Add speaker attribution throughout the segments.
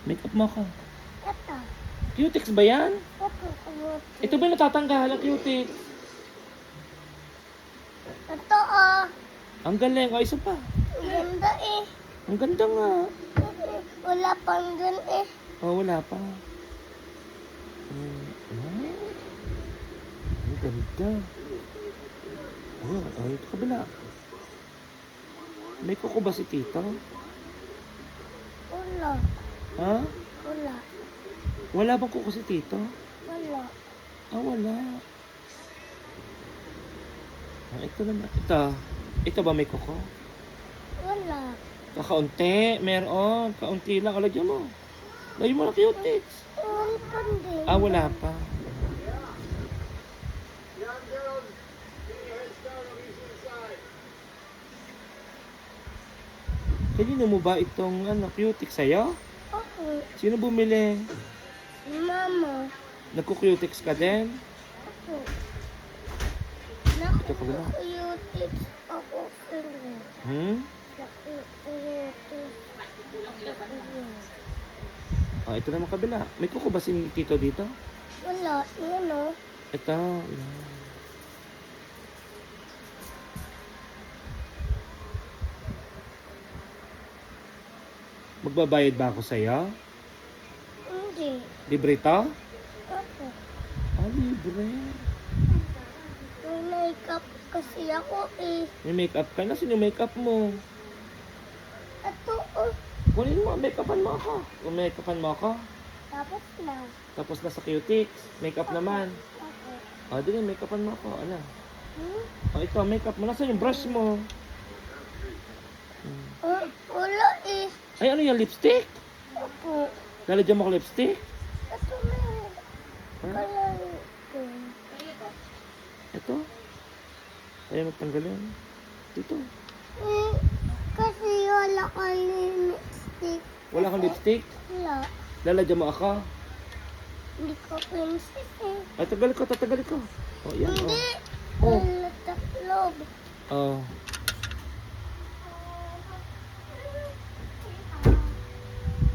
Speaker 1: Make up mo ako.
Speaker 2: Ito.
Speaker 1: Cutex ba yan?
Speaker 2: Ito.
Speaker 1: Ito ba natatanggal ang cutex?
Speaker 2: Ito, oh.
Speaker 1: Ang galing. O, isa pa.
Speaker 2: Ganda eh.
Speaker 1: Ang ganda nga.
Speaker 2: Wala pang dun eh.
Speaker 1: Oh, wala pa. Ang ganda. Oh, ito kabila. May kuko ba si Tito?
Speaker 2: Wala.
Speaker 1: Ha?
Speaker 2: Wala.
Speaker 1: Wala bang kuko si Tito?
Speaker 2: Wala.
Speaker 1: Ah, wala. Ah, ito naman. Ito ba may kuko?
Speaker 2: Wala.
Speaker 1: Kakaunti. Meron. Kaunti lang. Lagyan mo. Lagyan mo na cutex.
Speaker 2: Wala pa din.
Speaker 1: Ah, wala pa. Kanino mo ba itong cutex sa'yo?
Speaker 2: Ako.
Speaker 1: Sino bumili?
Speaker 2: Mama.
Speaker 1: Nagko-cutex ka din?
Speaker 2: Ako.
Speaker 1: Ito kabila.
Speaker 2: Nakuyutik ako sila. Nakuyutik.
Speaker 1: Ah, ito naman kabila. May kuko ba si Tito dito?
Speaker 2: Wala. Yan o.
Speaker 1: Ito. Yan. Magbabayad ba ako sa'yo?
Speaker 2: Hindi.
Speaker 1: Libre ito?
Speaker 2: Ako.
Speaker 1: Ah, libre.
Speaker 2: May makeup kasi ako eh.
Speaker 1: May makeup ka na. Sino makeup mo?
Speaker 2: Ito oh.
Speaker 1: Kunin mo, make-upan mo ako. Kung make-upan mo ako.
Speaker 2: Tapos na.
Speaker 1: Tapos na sa cutex. Makeup naman.
Speaker 2: Ako.
Speaker 1: Ah, dili, make-upan mo ako. Ano?
Speaker 2: Hmm?
Speaker 1: Oh, ito, makeup mo. Nasaan yung brush mo?
Speaker 2: Oh, wala eh.
Speaker 1: Ay, ano yung lipstick?
Speaker 2: Ako.
Speaker 1: Lalagyan mo ko lipstick?
Speaker 2: Ito meron.
Speaker 1: Ha?
Speaker 2: Kaya ito.
Speaker 1: Ito? Ayaw magtanggalin. Dito.
Speaker 2: Kasi wala kang lipstick.
Speaker 1: Wala kang lipstick?
Speaker 2: Wala.
Speaker 1: Lalagyan mo ako?
Speaker 2: Hindi ko princess eh.
Speaker 1: Ay, tatagal ko. Oh, yan,
Speaker 2: Hindi.
Speaker 1: Oh.
Speaker 2: Wala taklob.
Speaker 1: Oh.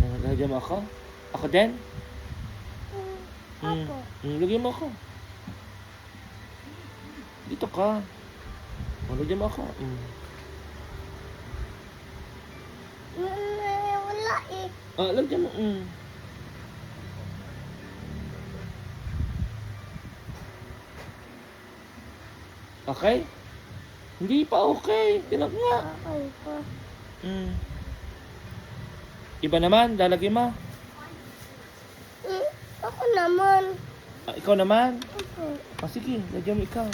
Speaker 1: Oh, lalagyan mo ako? Ako din?
Speaker 2: Ako.
Speaker 1: Lagyan mo ako. Dito ka. Oh, lagyan mo ako.
Speaker 2: Wala eh.
Speaker 1: Ah, lagyan mo. Okay? Hindi pa okay. Tinag nga.
Speaker 2: Okay pa.
Speaker 1: Iba naman, lalagyan mo.
Speaker 2: Ako naman.
Speaker 1: Ah, ikaw naman.
Speaker 2: Ako.
Speaker 1: Ah, sige, lagyan mo ikaw.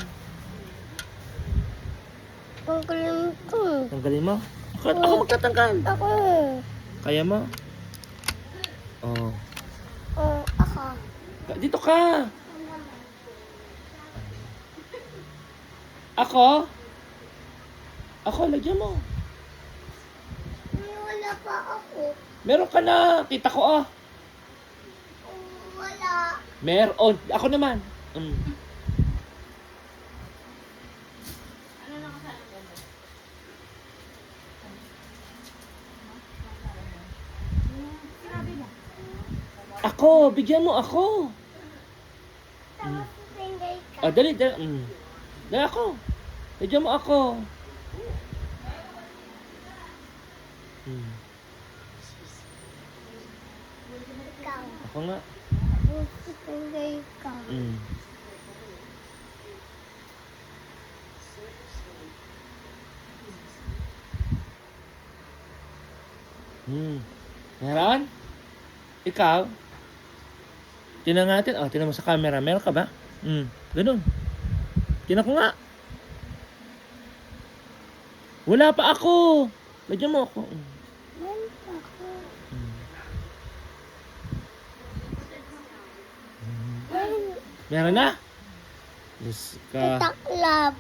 Speaker 2: Tanggalin ko.
Speaker 1: Tanggalin mo. Ako magtatanggal.
Speaker 2: Ako.
Speaker 1: Kaya mo? Oh.
Speaker 2: Oh, ako.
Speaker 1: Dito ka. Ako? Ako, lagyan mo.
Speaker 2: Wala pa ako.
Speaker 1: Meron ka na. Kita ko
Speaker 2: Wala.
Speaker 1: Meron. Ako naman. Ako, bigyan mo ako.
Speaker 2: Tapos tingay ka.
Speaker 1: Ah, dali. Dali ako. Bigyan mo ako.
Speaker 2: Ikaw.
Speaker 1: Ako nga.
Speaker 2: Tapos tingay ka.
Speaker 1: Meron? Ikaw? Tingnan natin. Oh, tingnan mo sa camera. Meron ka ba? Ganun. Tingnan ko nga. Wala pa ako. Lagyan mo ako.
Speaker 2: Meron pa ako.
Speaker 1: Meron na? Yes ka.
Speaker 2: Taklab.